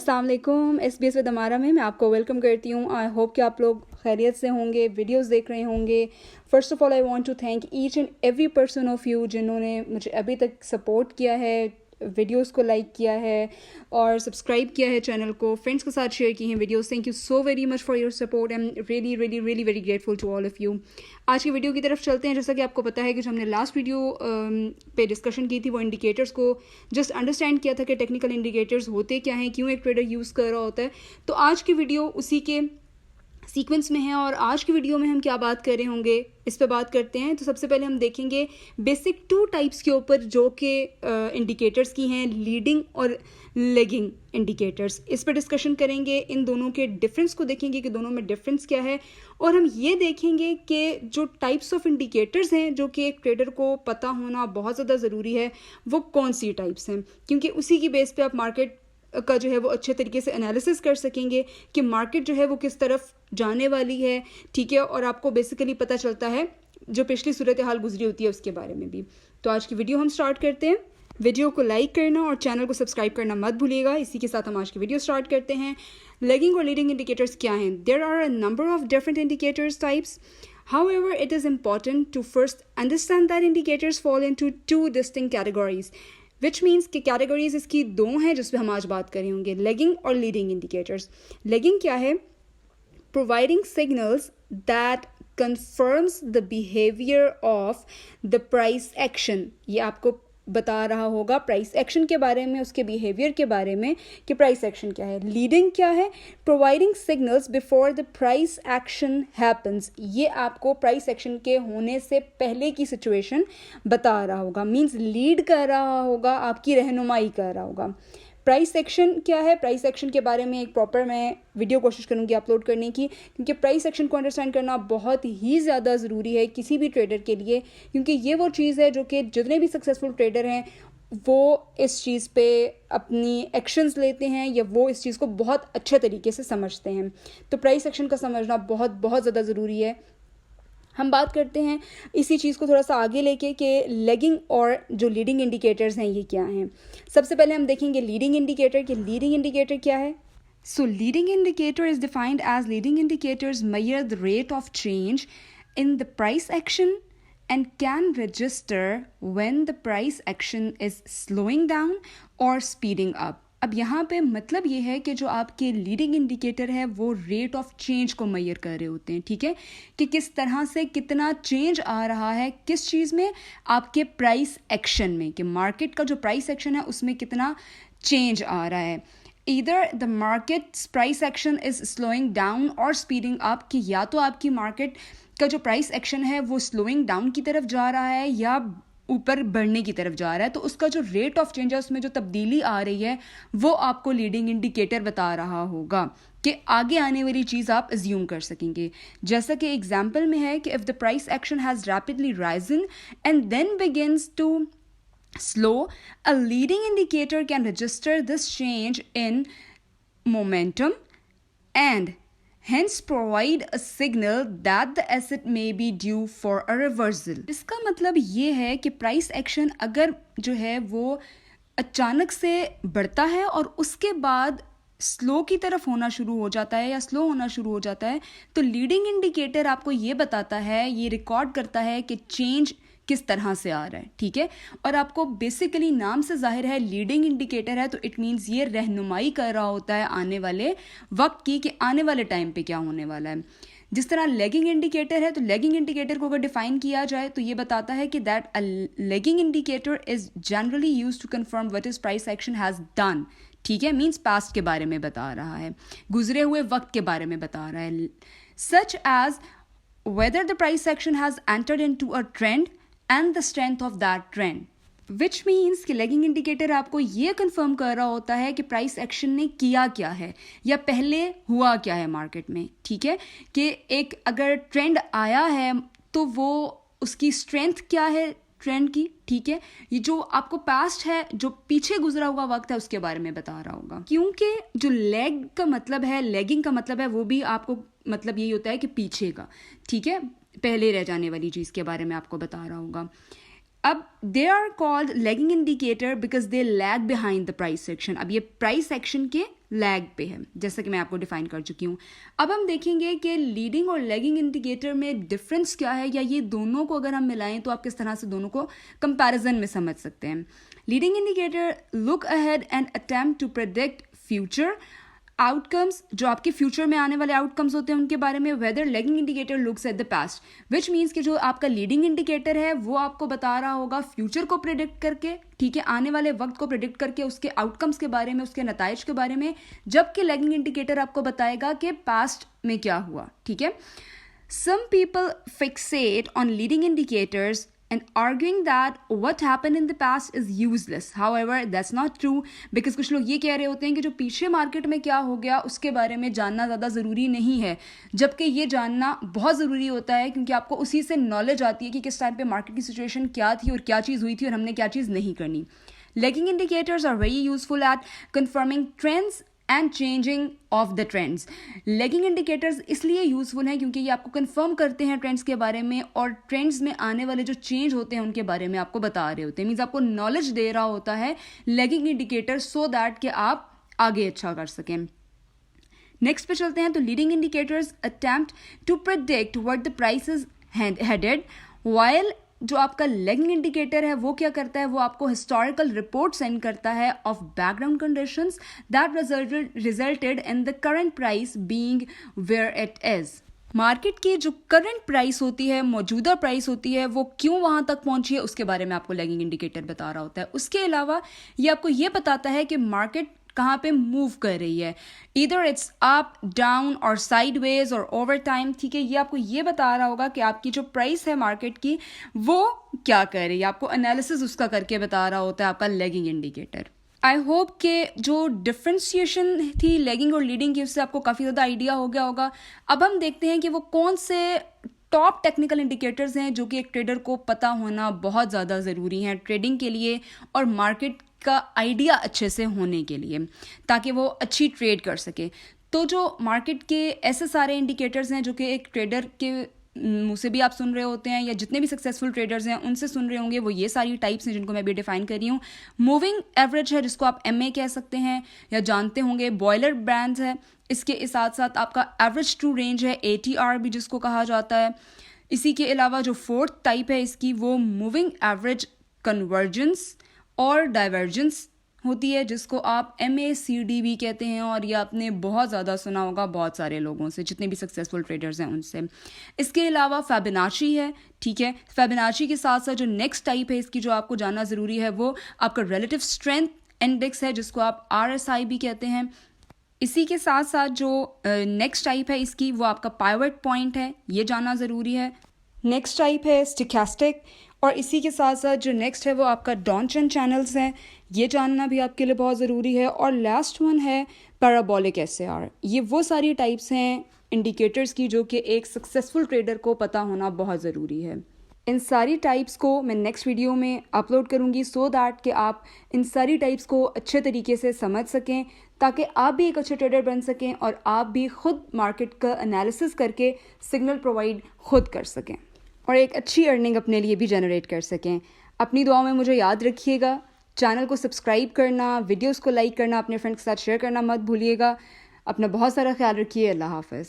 अस्सलाम वालेकुम। SBS with अमारा में मैं आपको वेलकम करती हूँ। आई होप कि आप लोग खैरियत से होंगे, वीडियोस देख रहे होंगे। First of all I want to thank each and every person of you जिन्होंने मुझे अभी तक सपोर्ट किया है, वीडियोस को लाइक किया है और सब्सक्राइब किया है चैनल को, फ्रेंड्स के साथ शेयर की हैं videos. Thank you so very much for your support. I am really really really very grateful to all of you. आज की वीडियो की तरफ चलते हैं। जैसा कि आपको पता है कि जो हमने लास्ट वीडियो पे डिस्कशन की थी वो इंडिकेटर्स को जस्ट अंडरस्टैंड किया था कि टेक्निकल इंडिकेटर्स होते क्या हैं, क्यों एक ट्रेडर यूज़ कर रहा होता है। तो आज की वीडियो उसी के सीक्वेंस में है और आज की वीडियो में हम क्या बात कर रहे होंगे इस पे बात करते हैं। तो सबसे पहले हम देखेंगे बेसिक 2 टाइप्स के ऊपर जो कि इंडिकेटर्स की हैं, लीडिंग और लेगिंग इंडिकेटर्स। इस पर डिस्कशन करेंगे, इन दोनों के डिफरेंस को देखेंगे कि दोनों में डिफरेंस क्या है और हम ये देखेंगे कि जो टाइप्स ऑफ इंडिकेटर्स हैं जो कि एक ट्रेडर को पता होना बहुत ज़्यादा ज़रूरी है वो कौन सी टाइप्स हैं, क्योंकि उसी की बेस पे आप मार्केट का जो है वो अच्छे तरीके से एनालिसिस कर सकेंगे कि मार्केट जो है वो किस तरफ जाने वाली है, ठीक है। और आपको बेसिकली पता चलता है जो पिछली सूरत हाल गुजरी होती है उसके बारे में भी। तो आज की वीडियो हम स्टार्ट करते हैं। वीडियो को लाइक करना और चैनल को सब्सक्राइब करना मत भूलिएगा। इसी के साथ हम आज की वीडियो स्टार्ट करते हैं। लेगिंग और लीडिंग इंडिकेटर्स क्या हैं? There are a number of different indicators types. However, it is important to first understand that indicators fall into 2 distinct categories. Which means कि कैटेगरीज इसकी 2 हैं जिस पे हम आज बात करें होंगे, लेगिंग और लीडिंग इंडिकेटर्स। लेगिंग क्या है? Providing signals that confirms the behavior of the price action. ये आपको बता रहा होगा प्राइस एक्शन के बारे में, उसके बिहेवियर के बारे में कि प्राइस एक्शन क्या है। लीडिंग क्या है? Providing signals before the price action happens. ये आपको प्राइस एक्शन के होने से पहले की सिचुएशन बता रहा होगा, मीन्स लीड कर रहा होगा, आपकी रहनुमाई कर रहा होगा। प्राइस एक्शन क्या है? प्राइस एक्शन के बारे में एक प्रॉपर मैं वीडियो कोशिश करूंगी अपलोड करने की, क्योंकि प्राइस एक्शन को अंडरस्टैंड करना बहुत ही ज़्यादा ज़रूरी है किसी भी ट्रेडर के लिए, क्योंकि ये वो चीज़ है जो कि जितने भी सक्सेसफुल ट्रेडर हैं वो इस चीज़ पे अपनी एक्शंस लेते हैं या वो इस चीज़ को बहुत अच्छे तरीके से समझते हैं। तो प्राइस एक्शन का समझना बहुत बहुत ज़्यादा ज़रूरी है। हम बात करते हैं इसी चीज़ को थोड़ा सा आगे लेके कि लेगिंग और जो लीडिंग इंडिकेटर्स हैं ये क्या हैं। सबसे पहले हम देखेंगे लीडिंग इंडिकेटर कि लीडिंग इंडिकेटर क्या है। So leading indicator is defined as leading indicators measure the rate of change in the price action and can register when the price action is slowing down or speeding up. अब यहाँ पे मतलब ये है कि जो आपके लीडिंग इंडिकेटर है वो रेट ऑफ चेंज को मेजर कर रहे होते हैं, ठीक है, कि किस तरह से कितना चेंज आ रहा है किस चीज़ में, आपके प्राइस एक्शन में, कि मार्केट का जो प्राइस एक्शन है उसमें कितना चेंज आ रहा है। Either the markets price action is slowing down और स्पीडिंग अप, कि या तो आपकी मार्केट का जो प्राइस एक्शन है वो स्लोइंग डाउन की तरफ जा रहा है या ऊपर बढ़ने की तरफ जा रहा है, तो उसका जो रेट ऑफ चेंज है उसमें जो तब्दीली आ रही है वो आपको लीडिंग इंडिकेटर बता रहा होगा कि आगे आने वाली चीज़ आप अज्यूम कर सकेंगे। जैसा कि एग्जाम्पल में है कि if the price action has rapidly risen and then begins to slow, a leading indicator can register this change in momentum and hence provide a signal that the asset may be due for a reversal. इसका मतलब ये है कि price action अगर जो है वो अचानक से बढ़ता है और उसके बाद स्लो की तरफ होना शुरू हो जाता है या स्लो होना शुरू हो जाता है, तो लीडिंग इंडिकेटर आपको ये बताता है, ये रिकॉर्ड करता है कि चेंज किस तरह से आ रहा है, ठीक है। और आपको बेसिकली नाम से जाहिर है लीडिंग इंडिकेटर है, तो इट मीन्स ये रहनुमाई कर रहा होता है आने वाले वक्त की कि आने वाले टाइम पे क्या होने वाला है। जिस तरह लेगिंग इंडिकेटर है, तो लेगिंग इंडिकेटर को अगर डिफाइन किया जाए तो ये बताता है कि that a lagging indicator is generally use to confirm what is price action has done, ठीक है, मीन्स पास्ट के बारे में बता रहा है, गुजरे हुए वक्त के बारे में बता रहा है, such as whether the price action has entered into a trend and the strength of that trend, which means कि लेगिंग इंडिकेटर आपको ये कंफर्म कर रहा होता है कि प्राइस एक्शन ने किया क्या है या पहले हुआ क्या है मार्केट में, ठीक है, कि एक अगर ट्रेंड आया है तो वो उसकी स्ट्रेंथ क्या है ट्रेंड की, ठीक है, ये जो आपको पास्ट है, जो पीछे गुजरा हुआ वक्त है उसके बारे में बता रहा होगा। क्योंकि जो लेग का मतलब है, लेगिंग का मतलब है वो भी आपको मतलब यही होता है कि पीछे का, ठीक है, पहले रह जाने वाली चीज़ के बारे में आपको बता रहा होगा। अब they are called lagging indicator because they lag behind the price section. अब ये प्राइस सेक्शन के लैग पे है, जैसा कि मैं आपको डिफाइन कर चुकी हूँ। अब हम देखेंगे कि लीडिंग और लैगिंग इंडिकेटर में डिफरेंस क्या है, या ये दोनों को अगर हम मिलाएं तो आप किस तरह से दोनों को कंपैरिजन में समझ सकते हैं। Leading indicator look ahead and attempt to predict future outcomes, जो आपके फ्यूचर में आने वाले आउटकम्स होते हैं उनके बारे में। Whether lagging indicator looks at the past, which means कि जो आपका लीडिंग इंडिकेटर है वो आपको बता रहा होगा फ्यूचर को प्रेडिक्ट करके, ठीक है, आने वाले वक्त को प्रेडिक्ट करके उसके आउटकम्स के बारे में, उसके नताइज के बारे में, जबकि लैगिंग इंडिकेटर आपको बताएगा कि पास्ट में क्या हुआ, ठीक है। Some people fixate on leading indicators and arguing that what happened in the past is useless. However, that's not true because कुछ लोग ये कह रहे होते हैं कि जो पीछे मार्केट में क्या हो गया उसके बारे में जानना ज़्यादा ज़रूरी नहीं है, जबकि ये जानना बहुत ज़रूरी होता है क्योंकि आपको उसी से नॉलेज आती है कि किस टाइम पे मार्केट की सिचुएशन क्या थी और क्या चीज़ हुई थी और हमने क्या चीज़ नहीं करनी। Lagging indicators are very useful at confirming trends and changing of the trends. Lagging indicators इसलिए यूजफुल हैं क्योंकि ये आपको कंफर्म करते हैं ट्रेंड्स के बारे में और ट्रेंड्स में आने वाले जो चेंज होते हैं उनके बारे में आपको बता रहे होते हैं। मीन्स आपको नॉलेज दे रहा होता है लैगिंग इंडिकेटर सो दैट कि आप आगे अच्छा कर सकें। नेक्स्ट पे चलते हैं। तो leading indicators attempt to predict what the price is headed, while जो आपका लैगिंग इंडिकेटर है वो क्या करता है, वो आपको हिस्टोरिकल रिपोर्ट सेंड करता है of background conditions that resulted in the current price being where it is. Market की जो करंट प्राइस होती है, मौजूदा प्राइस होती है, वो क्यों वहां तक पहुंची है उसके बारे में आपको लैगिंग इंडिकेटर बता रहा होता है। उसके अलावा ये आपको ये बताता है कि मार्केट कहाँ पे मूव कर रही है, इधर इट्स अप डाउन और साइडवेज और ओवर टाइम, ठीक है। ये आपको ये बता रहा होगा कि आपकी जो प्राइस है मार्केट की वो क्या कर रही है, आपको एनालिसिस उसका करके बता रहा होता है आपका लैगिंग इंडिकेटर। आई होप कि जो डिफ्रेंशिएशन थी लैगिंग और लीडिंग की उससे आपको काफ़ी ज़्यादा आइडिया हो गया होगा। अब हम देखते हैं कि वो कौन से टॉप टेक्निकल इंडिकेटर्स हैं जो कि एक ट्रेडर को पता होना बहुत ज़्यादा ज़रूरी हैं ट्रेडिंग के लिए और मार्केट का आइडिया अच्छे से होने के लिए, ताकि वो अच्छी ट्रेड कर सके। तो जो मार्केट के ऐसे सारे इंडिकेटर्स हैं जो कि एक ट्रेडर के मुँह से भी आप सुन रहे होते हैं या जितने भी सक्सेसफुल ट्रेडर्स हैं उनसे सुन रहे होंगे, वो ये सारी टाइप्स हैं जिनको मैं भी डिफाइन कर रही हूँ। मूविंग एवरेज है जिसको आप MA कह सकते हैं या जानते होंगे, बॉयलर बैंड्स है, इसके साथ साथ आपका एवरेज ट्रू रेंज है, ATR भी जिसको कहा जाता है। इसी के अलावा जो फोर्थ टाइप है इसकी वो मूविंग एवरेज कन्वर्जेंस और डाइवर्जेंस होती है जिसको आप MACD भी कहते हैं, और ये आपने बहुत ज़्यादा सुना होगा बहुत सारे लोगों से, जितने भी सक्सेसफुल ट्रेडर्स हैं उनसे। इसके अलावा फिबोनाची है, ठीक है। फिबोनाची के साथ साथ जो नेक्स्ट टाइप है इसकी जो आपको जानना ज़रूरी है वो आपका रिलेटिव स्ट्रेंथ इंडेक्स है जिसको आप RSI भी कहते हैं। इसी के साथ साथ जो नेक्स्ट टाइप है इसकी वो आपका पाइवट पॉइंट है, ये जानना ज़रूरी है। नेक्स्ट टाइप है स्टोचैस्टिक, और इसी के साथ साथ जो नेक्स्ट है वो आपका डॉन्चन चैनल्स हैं, ये जानना भी आपके लिए बहुत ज़रूरी है। और लास्ट वन है पैराबोलिक SAR। ये वो सारी टाइप्स हैं इंडिकेटर्स की जो कि एक सक्सेसफुल ट्रेडर को पता होना बहुत ज़रूरी है। इन सारी टाइप्स को मैं नेक्स्ट वीडियो में अपलोड करूँगी सो दैट कि आप इन सारी टाइप्स को अच्छे तरीके से समझ सकें, ताकि आप भी एक अच्छे ट्रेडर बन सकें और आप भी खुद मार्केट का एनालिसिस करके सिग्नल प्रोवाइड खुद कर सकें और एक अच्छी अर्निंग अपने लिए भी जनरेट कर सकें। अपनी दुआओं में मुझे याद रखिएगा। चैनल को सब्सक्राइब करना, वीडियोस को लाइक करना, अपने फ्रेंड्स के साथ शेयर करना मत भूलिएगा। अपना बहुत सारा ख्याल रखिए। अल्लाह हाफ़िज़।